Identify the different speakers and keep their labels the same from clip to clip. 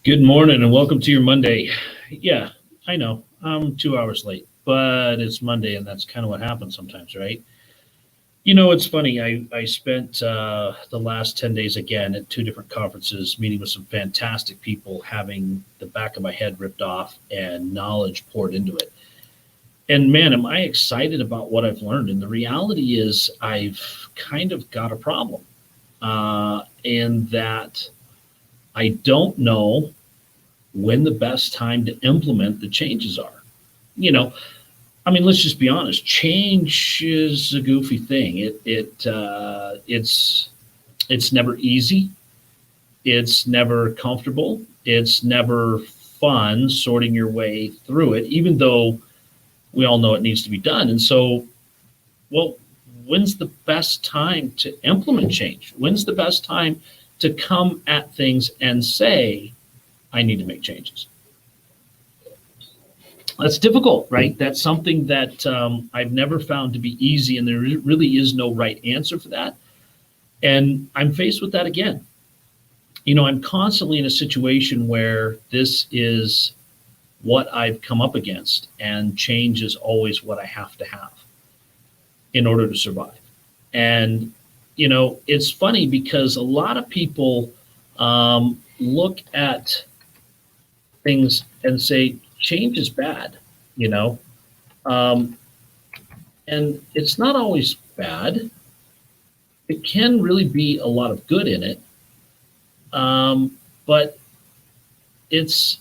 Speaker 1: Good morning and welcome to your Monday. Yeah, I know I'm 2 hours late, but it's Monday and that's kind of what happens sometimes, right? You know, it's funny. I spent the last 10 days again at two different conferences, meeting with some fantastic people, having the back of my head ripped off and knowledge poured into it. And man, am I excited about what I've learned. And the reality is, I've kind of got a problem, in that I don't know when the best time to implement the changes are. You know, I mean, let's just be honest. Change is a goofy thing. It's never easy. It's never comfortable. It's never fun sorting your way through it, even though we all know it needs to be done. And so, well, when's the best time to implement change? When's the best time to come at things and say, I need to make changes? That's difficult, right? That's something that I've never found to be easy, and there really is no right answer for that. And I'm faced with that again. You know, I'm constantly in a situation where this is what I've come up against, and change is always what I have to have in order to survive. And, you know, it's funny because a lot of people look at things and say, change is bad, you know, um, and it's not always bad. It can really be a lot of good in it, but it's,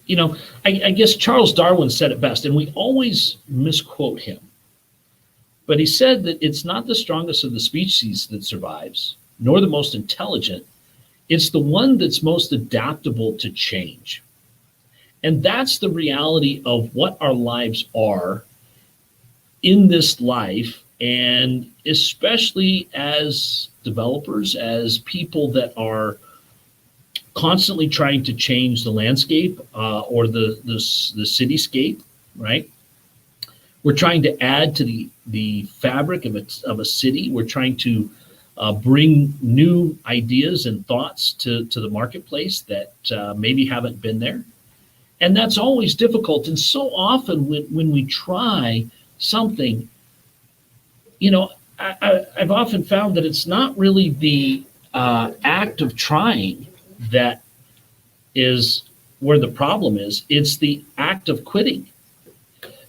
Speaker 1: you know, I guess Charles Darwin said it best, and we always misquote him. But he said that it's not the strongest of the species that survives, nor the most intelligent. It's the one that's most adaptable to change. And that's the reality of what our lives are in this life, and especially as developers, as people that are constantly trying to change the landscape, or the cityscape, right? We're trying to add to the fabric of a city. We're trying to bring new ideas and thoughts to the marketplace that maybe haven't been there. And that's always difficult. And so often when we try something, you know, I've often found that it's not really the act of trying that is where the problem is. It's the act of quitting.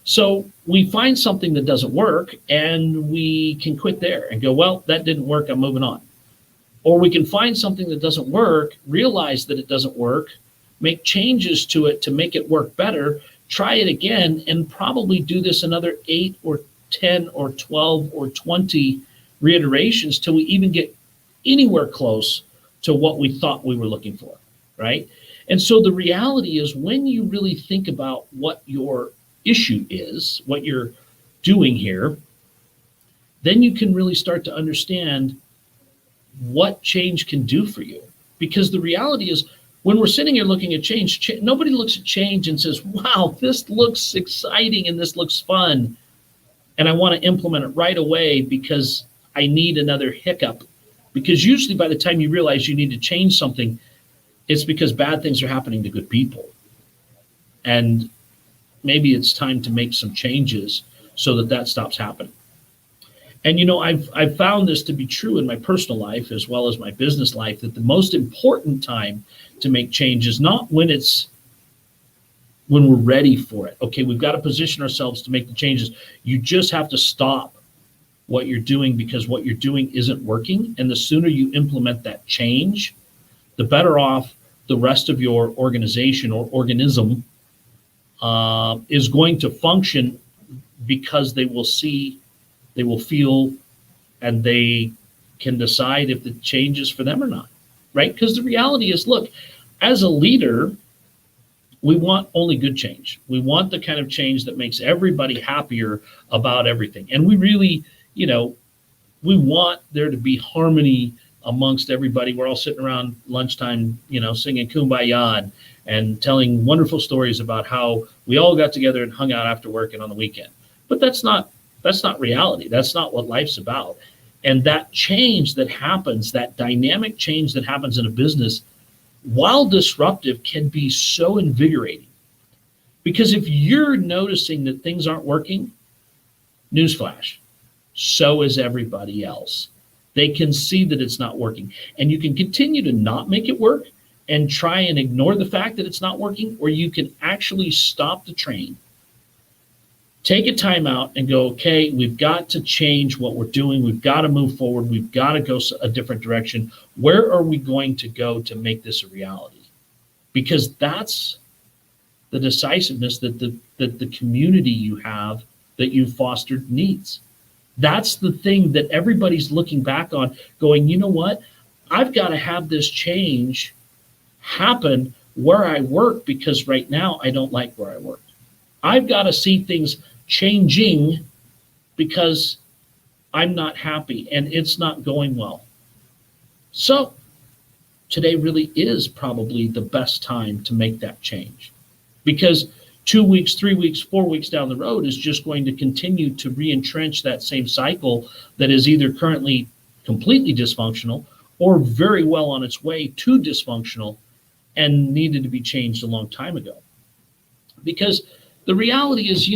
Speaker 1: So we find something that doesn't work and we can quit there and go, well, that didn't work, I'm moving on. Or we can find something that doesn't work, realize that it doesn't work, make changes to it to make it work better, try it again, and probably do this another 8 or 10 or 12 or 20 reiterations till we even get anywhere close to what we thought we were looking for, right? And so the reality is, when you really think about what your issue is, what you're doing here, then you can really start to understand what change can do for you. Because the reality is, when we're sitting here looking at change, nobody looks at change and says, wow, this looks exciting and this looks fun, and I want to implement it right away because I need another hiccup. Because usually by the time you realize you need to change something, it's because bad things are happening to good people. And maybe it's time to make some changes so that that stops happening. And, you know, I've found this to be true in my personal life as well as my business life, that the most important time to make change is not when we're ready for it. Okay, we've got to position ourselves to make the changes. You just have to stop what you're doing because what you're doing isn't working. And the sooner you implement that change, the better off the rest of your organization or organism is going to function, because they will see, they will feel, and they can decide if the change is for them or not, right? Because the reality is, look, as a leader, we want only good change. We want the kind of change that makes everybody happier about everything. And we really, you know, we want there to be harmony amongst everybody. We're all sitting around lunchtime, you know, singing Kumbaya and telling wonderful stories about how we all got together and hung out after work and on the weekend. But that's not reality. That's not what life's about. And that change that happens, that dynamic change that happens in a business, while disruptive, can be so invigorating. Because if you're noticing that things aren't working, newsflash, so is everybody else. They can see that it's not working. And you can continue to not make it work and try and ignore the fact that it's not working, or you can actually stop the train, take a time out and go, okay, we've got to change what we're doing. We've got to move forward. We've got to go a different direction. Where are we going to go to make this a reality? Because that's the decisiveness that the community you have, that you've fostered, needs. That's the thing that everybody's looking back on going, you know what? I've got to have this change happen where I work, because right now I don't like where I work. I've got to see things changing because I'm not happy and it's not going well. So today really is probably the best time to make that change, because 2 weeks, 3 weeks, 4 weeks down the road is just going to continue to re-entrench that same cycle that is either currently completely dysfunctional or very well on its way to dysfunctional and needed to be changed a long time ago. Because the reality is,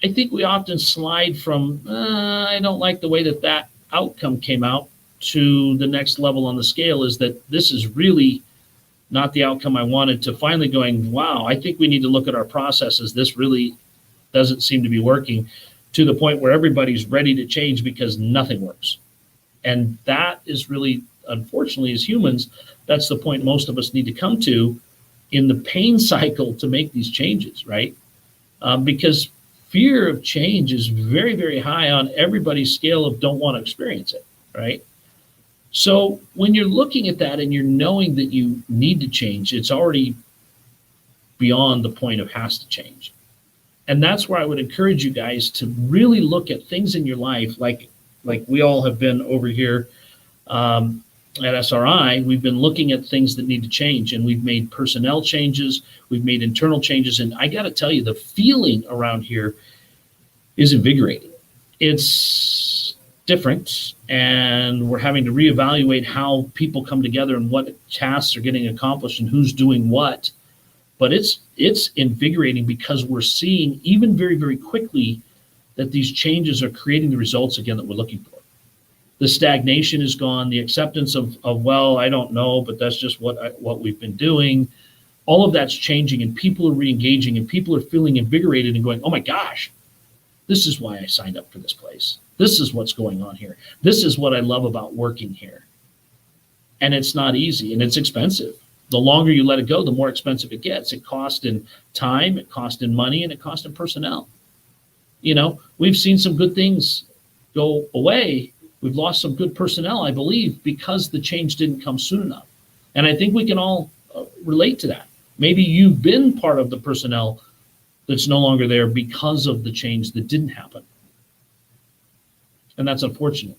Speaker 1: I think we often slide from, I don't like the way that outcome came out, to the next level on the scale is that this is really not the outcome I wanted, to finally going, wow, I think we need to look at our processes. This really doesn't seem to be working, to the point where everybody's ready to change because nothing works. And that is really, unfortunately, as humans, that's the point most of us need to come to in the pain cycle to make these changes, right? Because fear of change is very, very high on everybody's scale of don't want to experience it, right? So when you're looking at that and you're knowing that you need to change, it's already beyond the point of has to change. And that's where I would encourage you guys to really look at things in your life, like we all have been over here at SRI. We've been looking at things that need to change, and we've made personnel changes, we've made internal changes, and I got to tell you, the feeling around here is invigorating. It's different, and we're having to reevaluate how people come together and what tasks are getting accomplished and who's doing what. But it's invigorating because we're seeing, even very, very quickly, that these changes are creating the results again that we're looking for. The stagnation is gone. The acceptance of well, I don't know, but that's just what we've been doing. All of that's changing, and people are re-engaging, and people are feeling invigorated and going, oh my gosh, this is why I signed up for this place. This is what's going on here. This is what I love about working here. And it's not easy, and it's expensive. The longer you let it go, the more expensive it gets. It costs in time, it costs in money, and it costs in personnel. We've seen some good things go away. We've lost some good personnel, I believe, because the change didn't come soon enough. And I think we can all relate to that. Maybe you've been part of the personnel that's no longer there because of the change that didn't happen. And that's unfortunate.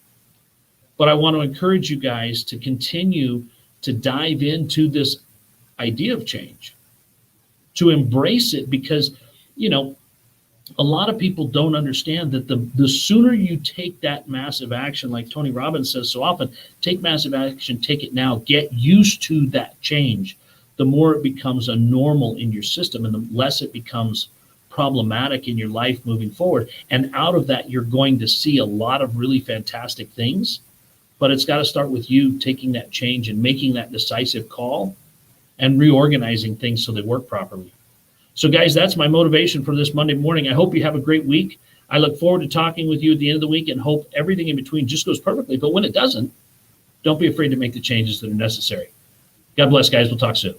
Speaker 1: But I want to encourage you guys to continue to dive into this idea of change, to embrace it, because, a lot of people don't understand that the sooner you take that massive action, like Tony Robbins says so often, take massive action, take it now, get used to that change, the more it becomes a normal in your system and the less it becomes problematic in your life moving forward. And out of that, you're going to see a lot of really fantastic things, but it's got to start with you taking that change and making that decisive call and reorganizing things so they work properly. So guys, that's my motivation for this Monday morning. I hope you have a great week. I look forward to talking with you at the end of the week and hope everything in between just goes perfectly. But when it doesn't, don't be afraid to make the changes that are necessary. God bless, guys. We'll talk soon.